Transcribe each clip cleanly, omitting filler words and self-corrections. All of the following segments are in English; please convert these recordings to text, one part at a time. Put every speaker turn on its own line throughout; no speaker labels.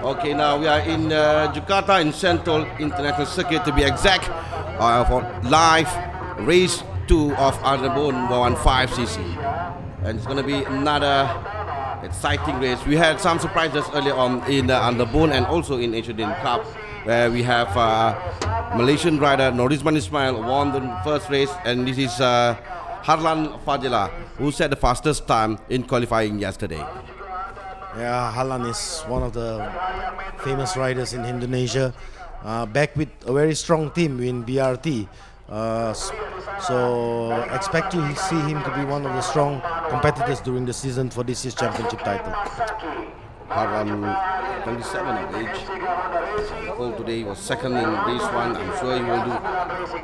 Okay, now we are in Jakarta in Sentul International Circuit to be exact for live race 2 of Underbone 115cc. And it's going to be another exciting race. We had some surprises earlier on in Underbone and also in Asian Cup, where we have Malaysian rider Norizman Ismail won the first race, and this is Harlan Fadila who set the fastest time in qualifying yesterday.
Yeah, Harlan is one of the famous riders in Indonesia, back with a very strong team in BRT. So expect to see him to be one of the strong competitors during the season for this year's championship title.
Harlan, 27 of age. Cole today was second in race 1. I'm sure he will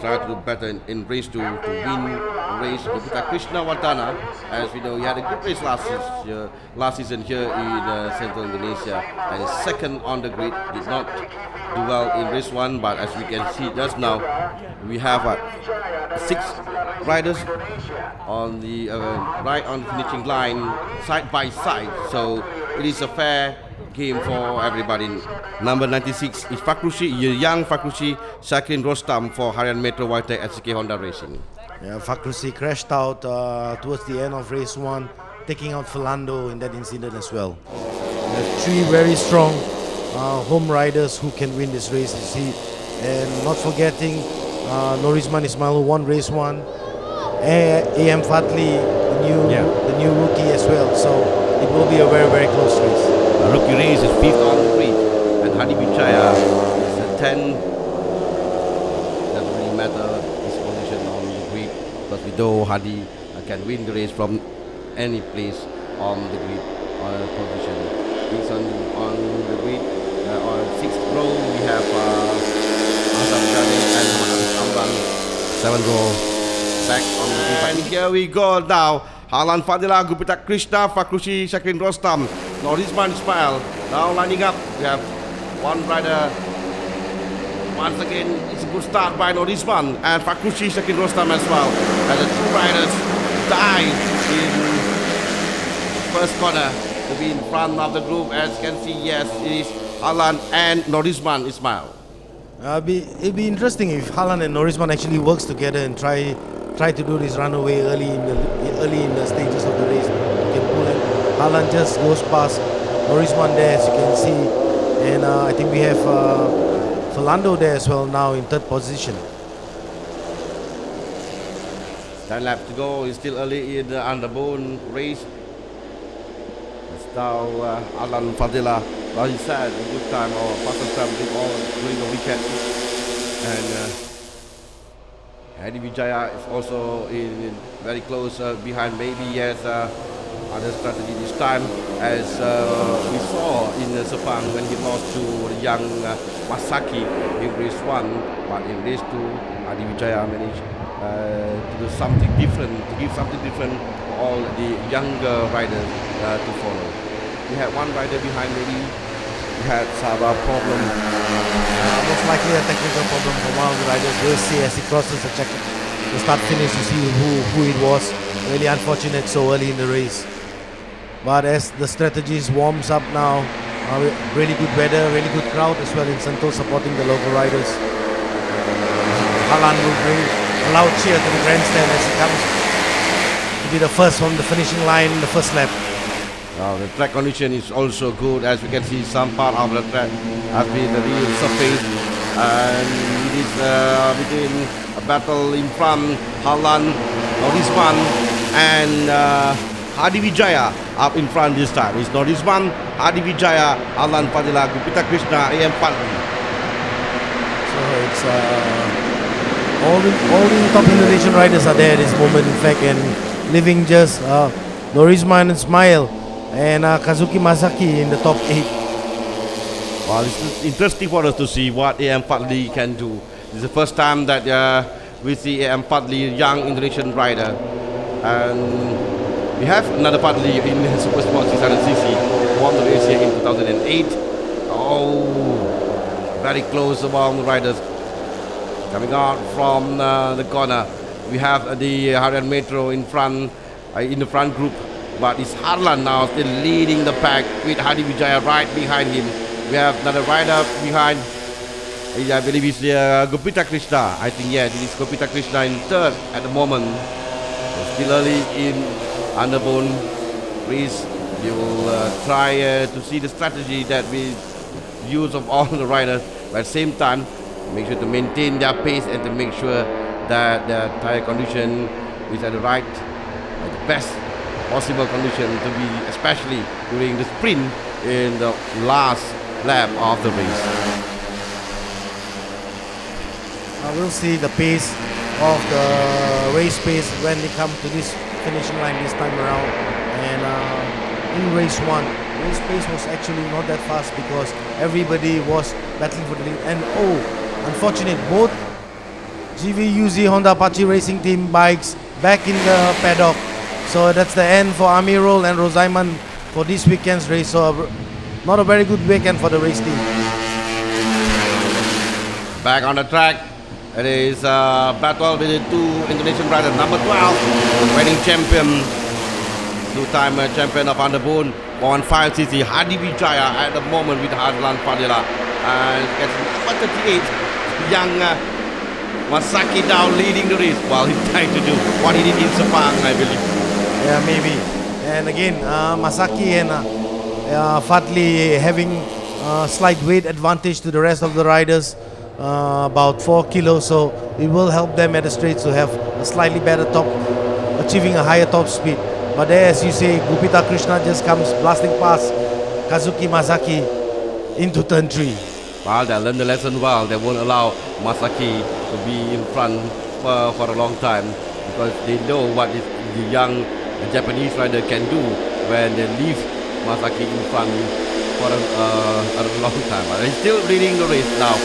try to do better in race 2 to win the race. Gupita Krishna Wardana, as we know, he had a good race last season here in Central Indonesia, and is second on the grid. Did not do well in race 1, but as we can see just now, we have 6 riders on the right on the finishing line, side by side. So it is a fair game for everybody. Number 96 is Fakrushi, young Fakrushi Shakin Rostam for Harian Metro White SK Honda Racing.
Yeah, Fakrushi crashed out towards the end of race 1, taking out Philando in that incident as well. There's 3 very strong home riders who can win this race, you see. And not forgetting Norizman Ismail, who won race 1, AM Fadli, the new rookie as well. So it will be a very, very close race.
The rookie race is 5th on the grid, and Hadi Bichaya is a 10. Doesn't really matter his position on the grid, because we know Hadi can win the race from any place on the grid or position. He's on the grid. On 6th row we have Azam Ghani and Amran. 7th row back on the grid. And here we go now. Harlan Fadila, Gupita Krishna, Fakrushi Shakin Rostam, Norizman Ismail. Now lining up, we have one rider. Once again, it's a good start by Norizman and Fakrushi Shakin Rostam as well. And the 2 riders die in first corner to be in front of the group. As you can see, yes, it is Harlan and Norizman Ismail.
It'd be interesting if Harlan and Norizman actually works together and try to do this runaway early in the stages of the race. You can pull it. Harlan just goes past Norizman there, as you can see, and I think we have Philando there as well now in 3rd position.
10 laps to go. It's still early in the Underbone race. It's now Harlan Fadila. Well, he said a good time or fastest time during the weekend, and Hadi Vijaya is also in very close behind. Maybe he has other strategy this time, as we saw in Sepang when he lost to the young Masaki in race 1. But in race 2, Hadi Vijaya managed to do something different, to give something different for all the younger riders to follow. We had one rider behind, maybe he had some problem.
Most likely a technical problem for one of the riders. We'll see as he crosses the start finish to see who it was. Really unfortunate so early in the race. But as the strategies warms up now, really good weather, really good crowd as well in Sentul supporting the local riders. Harlan will bring a loud cheer to the grandstand as he comes to be the first from the finishing line in the first lap.
The track condition is also good, as we can see some part of the track has been the real surface, and it is between a battle in front. Harlan, Norizman and Hadi Vijaya up in front this time. It's Norizman, Hadi Vijaya, Harlan Fadila, Gupita Krishna, AM Fadli.
So it's all the top Indonesian riders are there at this moment, in fact, and leaving just Norizman and Ismail and Kazuki Masaki in the top 8.
Well, it's interesting for us to see what AM Fadli can do. This is the first time that we see AM Fadli, young Indonesian rider. And we have another Fadli in Super Sport 600cc, won the race here in 2008. Oh, very close among the riders. Coming out from the corner, we have the Harian Metro in front, in the front group. but it's Harlan now still leading the pack with Hadi Wijaya right behind him. We have another rider behind. I believe it's Gopita Krishna. I think, yeah, this is Gopita Krishna in third at the moment. Still early in Underbone race. We will try to see the strategy that we use of all the riders, but at the same time make sure to maintain their pace and to make sure that the tire condition is at the right, at the best possible condition to be, especially during the sprint in the last lap of the race.
We'll see the pace of the race pace when they come to this finishing line this time around. And in race 1, race pace was actually not that fast because everybody was battling for the lead. And unfortunate, both GVUZ Honda Apache Racing Team bikes back in the paddock. So that's the end for Amirul and Rosaiman for this weekend's race. So not a very good weekend for the race team.
Back on the track, it is battle with the two Indonesian riders. Number 12, reigning champion, two-time champion of Underbone 115cc, Hadi Wijaya at the moment with Harlan Fadila. And it's number 38, young Masaki now leading the race while he's trying to do what he did in Sepang, I believe.
Yeah, maybe. And again, Masaki and Fadli having slight weight advantage to the rest of the riders, about 4 kilos. So it will help them at the straights to have a slightly better top, achieving a higher top speed. But there, as you say, Gupita Krishna just comes blasting past Kazuki Masaki into turn 3.
Well, they learned the lesson well. They won't allow Masaki to be in front for a long time because they know what the young Japanese rider can do when they leave Masaki in front for a long time. But he's still leading the race now.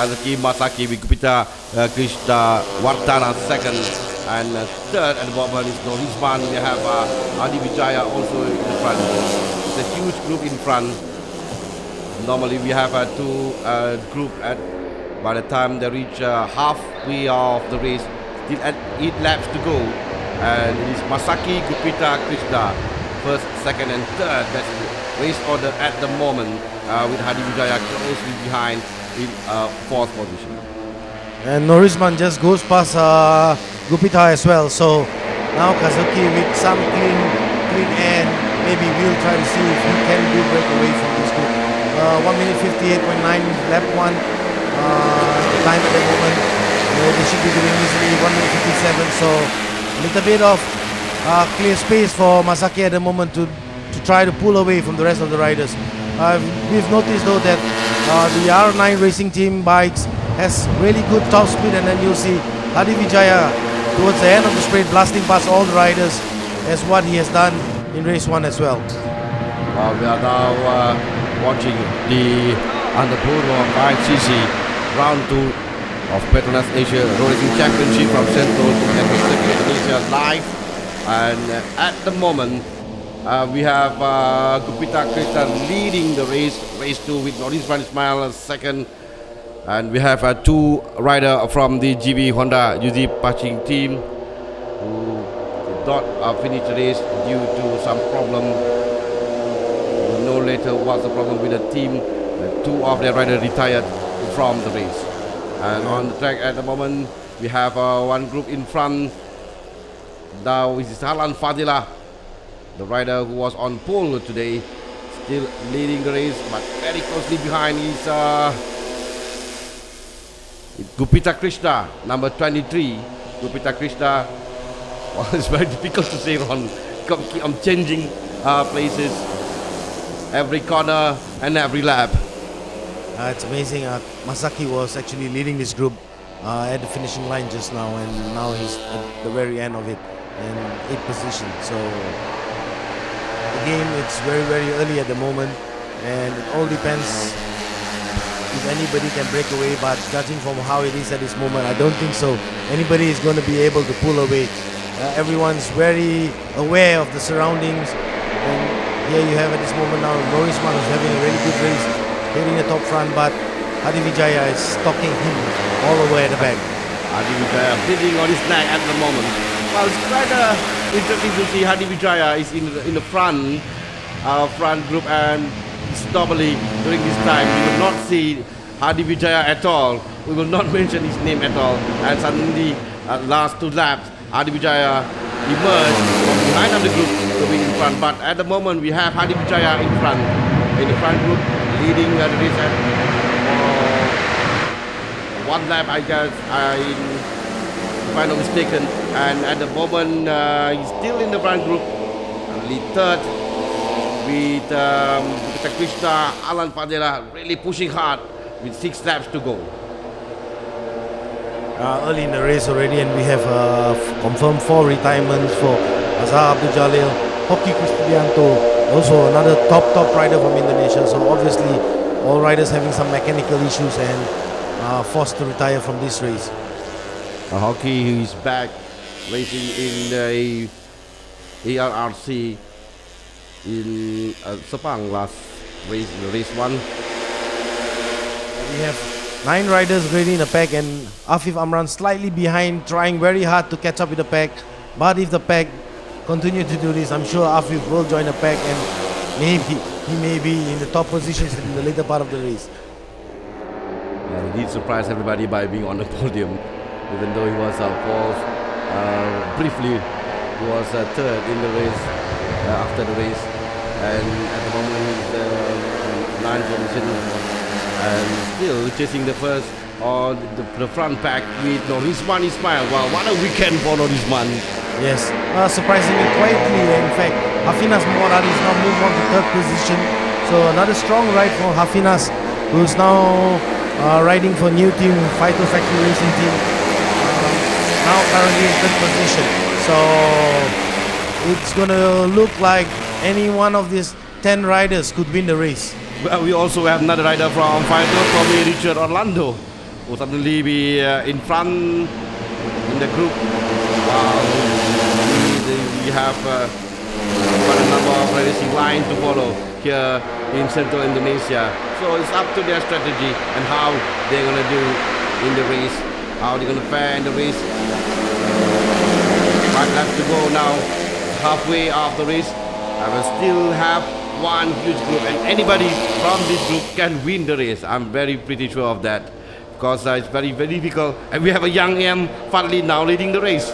Kazuki Masaki with Gupita Krishna Wardana second. And third at the bottom is Norisman. We have Hadi Wijaya also in the front. It's a huge group in front. Normally we have two group by the time they reach halfway of the race, still at 8 laps to go. And it is Masaki, Gupita, Krishna, first, second and third. That's the race order at the moment with Hadi Wijaya closely behind in fourth position.
And Norisman just goes past Gupita as well. So now Kazuki with some clean air, maybe we'll try to see if he can do break away from this group. 1 minute 58.9 lap 1 time at the moment. They should be doing easily 1 minute 57. So a little bit of clear space for Masaki at the moment to try to pull away from the rest of the riders. We've noticed though that the R9 Racing Team bikes has really good top speed, and then you'll see Hadi Wijaya towards the end of the straight blasting past all the riders as what he has done in race 1 as well.
We are now watching the Underbone 115cc round 2 of PETRONAS Asia Road Racing Championship from Sentul International Circuit Indonesia live. And at the moment we have Gupita Krishna leading the race 2 with Norisman Ismail second. And we have two riders from the GV Honda UZ Patching team who did not finish the race due to some problem. We'll know later what's the problem with the team. Two of their riders retired from the race. And on the track at the moment, we have one group in front. Now this is Harlan Fadila, the rider who was on pole today, still leading the race, but very closely behind is Gupita Krishna, number 23. Gupita Krishna, well, it's very difficult to say on. Keep on changing places every corner and every lap.
It's amazing. Masaki was actually leading this group at the finishing line just now, and now he's at the very end of it in 8th position. So again, it's very early at the moment, and it all depends if anybody can break away, but judging from how it is at this moment, I don't think so. Anybody is going to be able to pull away. Everyone's very aware of the surroundings, and here you have at this moment now Norisman is having a really good race, hitting the top front, but Hadi Wijaya is stalking him all the way at the back.
Hadi Wijaya bleeding on his neck at the moment. Well, it's quite a interesting to see Hadi Wijaya is in the front group, and normally during this time we will not see Hadi Wijaya at all. We will not mention his name at all. And suddenly, last 2 laps, Hadi Wijaya emerged from behind of the group to be in front. But at the moment, we have Hadi Wijaya in the front group, leading the race at 1 lap, I guess, if I'm not mistaken. And at the moment, he's still in the front group, only third, with Krishna Alan Padera really pushing hard with 6 laps to go.
Early in the race already, and we have confirmed 4 retirements for Azhar Abdul Jalil, Hoki Kristianto, also another top rider from Indonesia. So obviously all riders having some mechanical issues and forced to retire from this race.
Hoki, who is back racing in the ARRC in Sepang last race, race 1.
We have 9 riders already in the pack, and Afif Amran slightly behind, trying very hard to catch up with the pack. But if the pack continue to do this, I'm sure Afif will join the pack, and maybe he may be in the top positions in the later part of the race.
He did surprise everybody by being on the podium, even though he was fourth. Briefly, he was third in the race after the race, and at the moment he's 9th position. And still chasing the first on the front pack with Norisman Ismail. Wow, what a weekend for Norisman.
Yes, surprisingly quietly. In fact, Hafinas Morad is now moved on to 3rd position. So another strong ride for Hafinas, who's now riding for new team, Phyto Factory Racing Team. Now currently in 3rd position. So it's gonna look like any one of these 10 riders could win the race.
We also have another rider from Phyto, Tommy Richard Orlando, who suddenly be in front in the group. We have quite a number of racing line to follow here in Sentul Indonesia. So it's up to their strategy and how they're going to do in the race, how they're going to fare in the race. 5 laps to go now, halfway of the race. I will still have one huge group, and anybody from this group can win the race. I'm pretty sure of that, because it's very difficult. And we have a young AM Fadli now leading the race.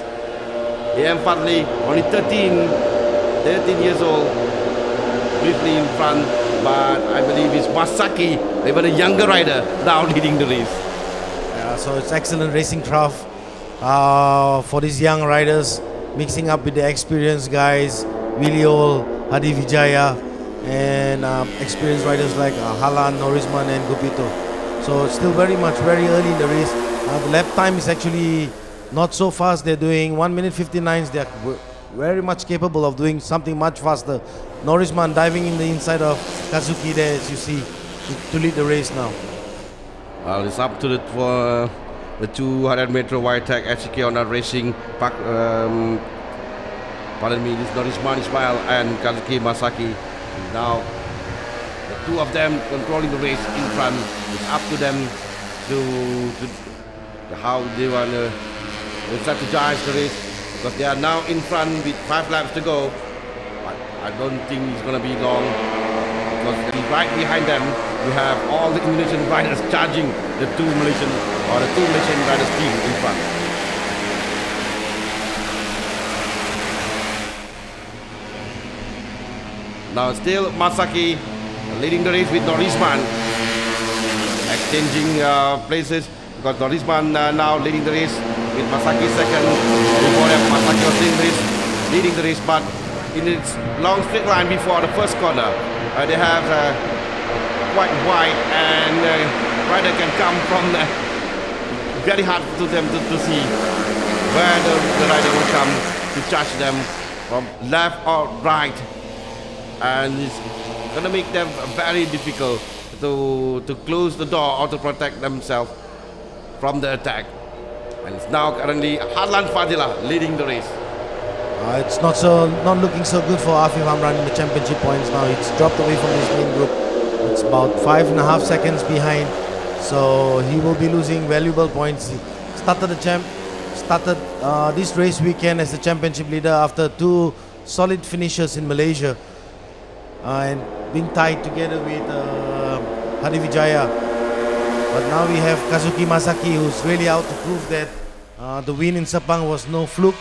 AM Fadli, only 13 years old, briefly in front, but I believe it's Masaki, even a younger rider, now leading the race.
Yeah, so it's excellent racing craft for these young riders, mixing up with the experienced guys, Willie Ol, Hadi Wijaya, and experienced riders like Halan, Norisman and Gupito. So it's still very early in the race. The lap time is actually not so fast. They're doing 1 minute 59. They're very much capable of doing something much faster. Norisman diving in the inside of Kazuki there, as you see, to lead the race now.
Well, it's up to the 200 meter wide tag HK on that racing. Pardon me, this is Norisman Ismail and Kazuki Masaki. Now, the 2 of them controlling the race in front. It's up to them to how they want to strategize the race, because they are now in front with 5 laps to go. But I don't think it's going to be long, because right behind them we have all the Indonesian riders charging the two Malaysian riders team in front. Now still Masaki leading the race with Norisman, exchanging places, because Norisman now leading the race with Masaki second. Before that, Masaki was leading the race, but in its long straight line before the first corner, they have quite wide, and rider can come from very hard to them to see where the rider will come to charge them from left or right. And it's going to make them very difficult to close the door or to protect themselves from the attack. And it's now currently Hadlan Fadila leading the race.
It's not looking so good for Afif Amran in the championship points now. It's dropped away from his main group. It's about 5.5 seconds behind, so he will be losing valuable points. He started started this race weekend as the championship leader after 2 solid finishes in Malaysia and being tied together with Hadi Vijaya. But now we have Kazuki Masaki, who's really out to prove that the win in Sepang was no fluke,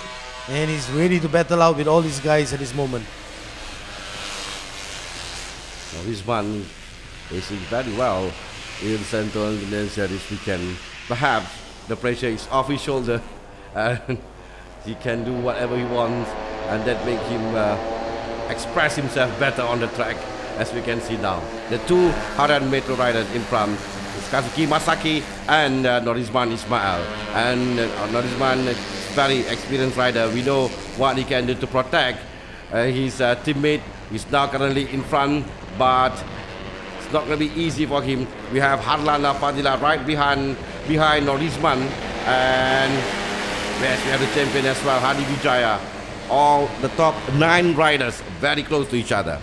and he's ready to battle out with all these guys at this moment.
Now this one is very well in Sentul International this weekend. Perhaps the pressure is off his shoulder and he can do whatever he wants, and that makes him express himself better on the track, as we can see now. The 2 Haran Metro riders in front is Kazuki Masaki and Norizman Ismail. And Norizman is very experienced rider. We know what he can do to protect his teammate. He's now currently in front, but it's not going to be easy for him. We have Harlan Fadila right behind Norizman, and yes, we have the champion as well, Hadi Vijaya. All the top 9 riders very close to each other.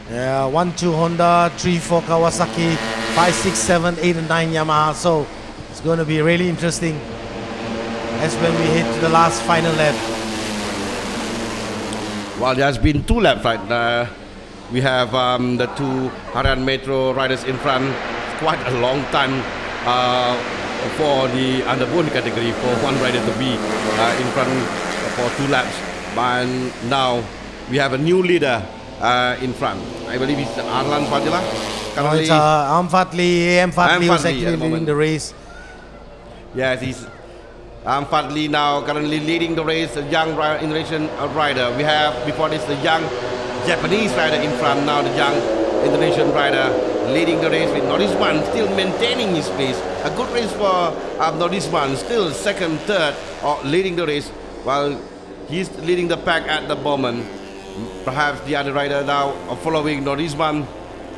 Yeah, 1, 2 Honda, 3, 4 Kawasaki, 5, 6, 7, 8 and 9 Yamaha. So it's going to be really interesting as when we hit the last final lap.
Well, there has been 2 laps right now. We have the 2 Haran Metro riders in front. It's quite a long time for the Underbone category for one rider to be in front for 2 laps. But now we have a new leader in front. I believe it's Arlan Fadila.
No, it's AM Fadli who's actually leading the race.
Yes, he's Fadli now currently leading the race, a young Indonesian rider. We have before this the young Japanese rider in front, now the young Indonesian rider leading the race with Norizman still maintaining his pace. A good race for Norizman, still second, third, or leading the race while he's leading the pack at the moment. Perhaps the other rider now are following Norizman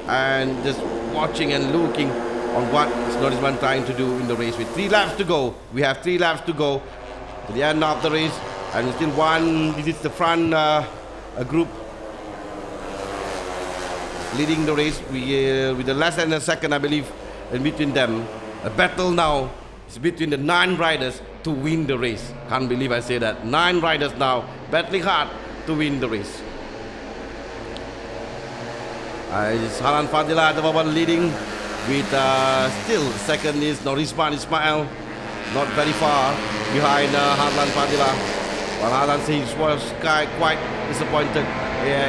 and just watching and looking on what is Norizman trying to do in the race. With 3 laps to go, we have 3 laps to go to the end of the race, and still one. This is the front group leading the race with the less than a second, I believe, in between them. A battle now is between the 9 riders to win the race. Can't believe I say that. 9 riders now battling hard to win the race. It's Haran Fadila at the moment leading with still second is Norizman Ismail, not very far behind Harlan Fadila. Well, Harlan says he was quite disappointed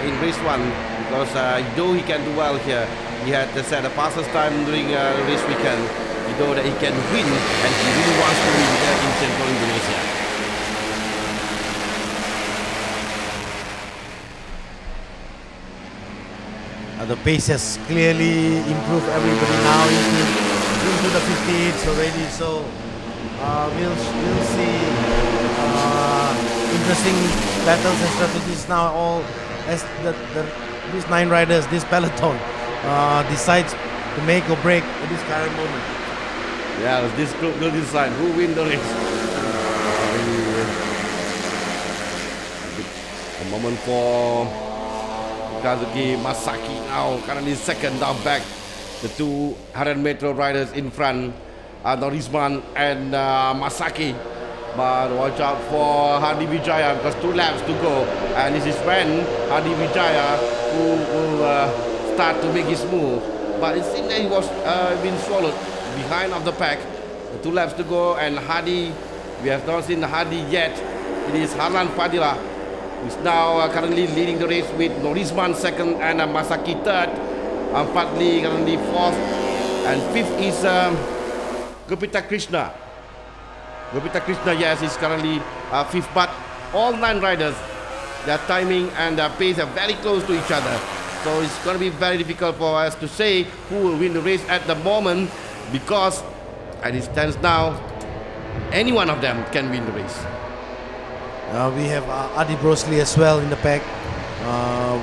in race 1 because though he can do well here, he had set the fastest time during race weekend. He know that he can win, and he really wants to win here in Sentul Indonesia.
The pace has clearly improved everybody now into the 58s already. So we'll see interesting battles and strategies now. All as these 9 riders, this peloton decides to make or break at this current moment.
Yeah, this group will decide who wins the race. A moment for Kazuki Masaki now currently second, down back. The 2 Haran Metro riders in front are Norizman and Masaki. But watch out for Hadi Vijaya because 2 laps to go, and this is when Hadi Vijaya who will start to make his move. But it seems that he was being swallowed behind of the pack. 2 laps to go, and Hadi, we have not seen Hadi yet. It is Harlan Fadila who's now currently leading the race with Norizman second and Masaki third. Fadli currently 4th, and 5th is Gopita Krishna. Gopita Krishna, yes, is currently 5th, but all 9 riders, their timing and their pace are very close to each other. So it's going to be very difficult for us to say who will win the race at the moment, because as it stands now, any one of them can win the race.
We have Adi Brosley as well in the pack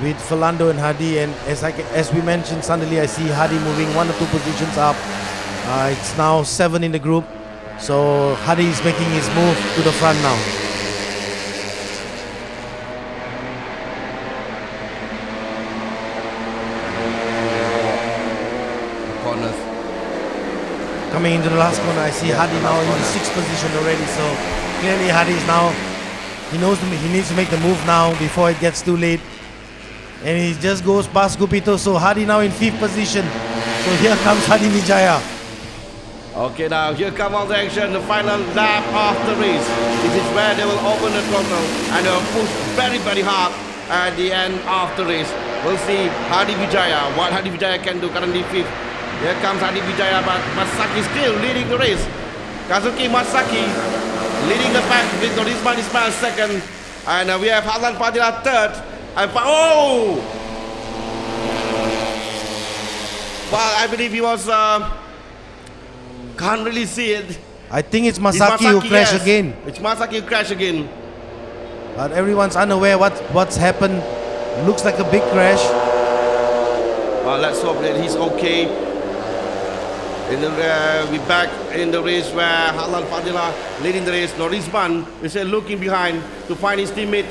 with Philando and Hadi, and as we mentioned, suddenly I see Hadi moving 1 or 2 positions up. It's now 7 in the group, so Hadi is making his move to the front now. coming into the last corner. I see Hadi now in the 6th position already. So clearly Hadi is now, he knows he needs to make the move now before it gets too late. And he just goes past Gupito. So Hadi now in 5th position. So here comes Hadi Wijaya.
Okay, now here come all the action, the final lap of the race. This is where they will open the throttle and they will push very, very hard at the end of the race. We'll see Hadi Wijaya, what Hadi Wijaya can do, currently 5th. Here comes Hadi Wijaya, but Masaki still leading the race. Kazuki Masaki leading the pack with Norisman Ismail 2nd. And we have Harlan Fadila 3rd. And oh! Well, I believe he was... can't really see it.
I think it's Masaki who crashed again.
It's Masaki who crashed again.
But everyone's unaware what's happened. Looks like a big crash.
Well, let's hope that he's okay. We're back in the race where Harlan Fadila leading the race. Norisman is looking behind to find his teammate.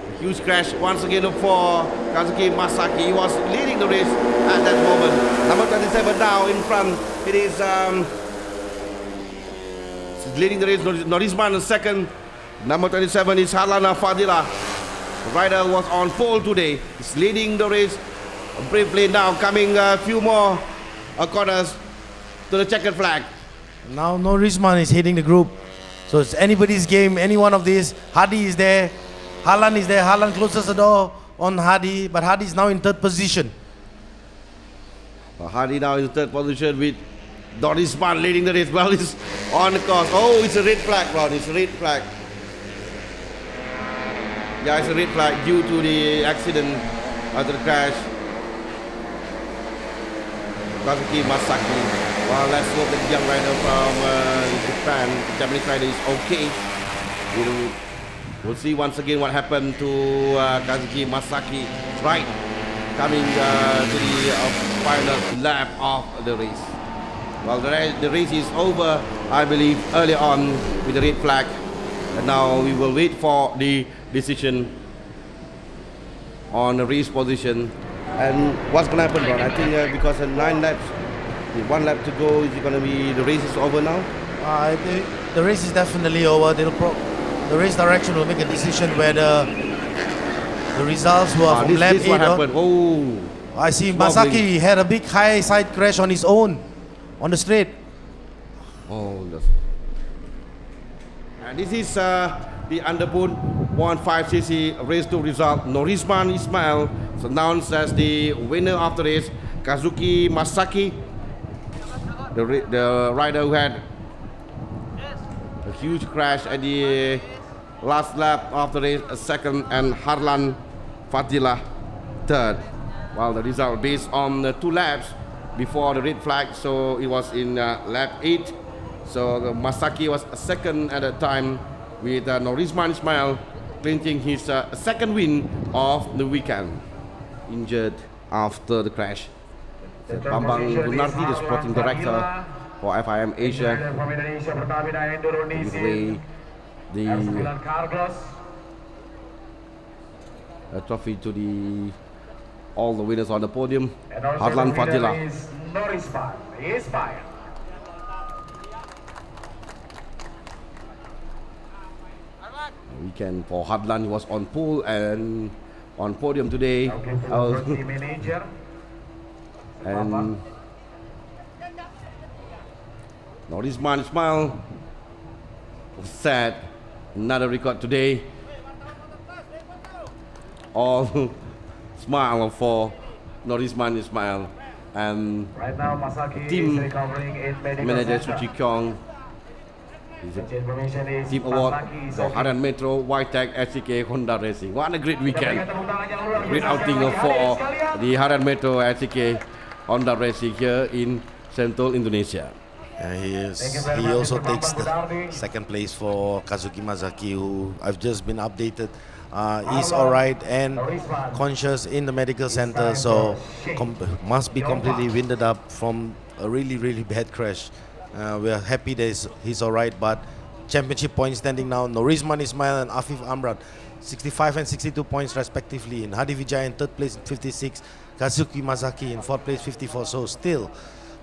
A huge crash once again for Kazuki Masaki. He was leading the race at that moment. Number 27 now in front. It is leading the race. Norisman is 2nd. Number 27 is Harlan Fadila. The rider was on pole today. He's leading the race briefly now, coming a few more corners to the checkered flag.
Now Norisman is hitting the group. So it's anybody's game, any one of these. Hadi is there. Harlan is there. Harlan closes the door on Hadi, but Hadi is now in 3rd position.
Hadi now in 3rd position with Norisman leading the race. Well, he's on the course. Oh, it's a red flag, Ron. It's a red flag. Yeah, it's a red flag due to the accident after the crash. Kazuki Masaki. Well, let's hope that the young rider from Japan, the Japanese rider, is okay. We'll see once again what happened to Kazuki Masaki. Right, coming to the final lap of the race. Well, the race is over, I believe, early on with the red flag. And now we will wait for the decision on the race position. And what's going to happen, Ron? I think because 9 laps, 1 lap to go, is it going to be, the race is over now?
The race is definitely over. The race direction will make a decision whether the results were from lap 8
what happened. Oh,
I see Masaki had a big high side crash on his own on the straight.
Oh, and this is the Underbone 115cc race 2 result. Norisman Ismail is announced as the winner of the race. Kazuki Masaki, the rider who had a huge crash at the last lap of the race, 2nd, and Harlan Fadila 3rd. Well, the result based on the 2 laps before the red flag, so it was in lap 8. So Masaki was 2nd at the time, with Norisman Ismail clinching his 2nd win of the weekend. Injured after the crash. Bambang Gunardi, the sporting director for FIM Asia, give away the trophy to all the winners on the podium. Harlan Fadila. Weekend for Harlan, he was on pole and on podium today. And Norisman Ismail set another record today. All smile for Norisman Ismail and
right now, Masaki
team
is recovering in medical
manager
center.
Suchi Kyong. Team award for Haran Metro, Whitetech, SCK, Honda Racing. What a great weekend. Great outing for the Haran Metro, SCK, Honda Racing here in Sentul, Indonesia.
He also takes the 2nd place for Kazuki Masaki, who I've just been updated. He's alright and conscious in the medical center, so must be completely winded up from a really bad crash. We are happy that he's alright, but championship point standing now. Norizman Ismail and Afif Amrat, 65 and 62 points respectively. In Hadi Vijay in third place, 56. Kazuki Masaki in fourth place, 54. So still,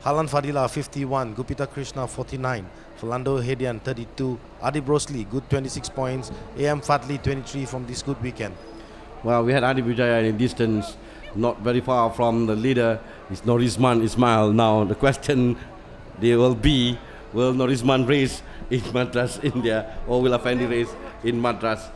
Halan Fadila 51, Gupita Krishna 49, Philando Hedian 32, Adi Brosley good 26 points, AM Fadli 23 from this good weekend.
Well, we had Adi Vijaya in distance, not very far from the leader. It's Norizman Ismail. Now the question there will be, will Norizman race in Madras, India, or will Afendi race in Madras?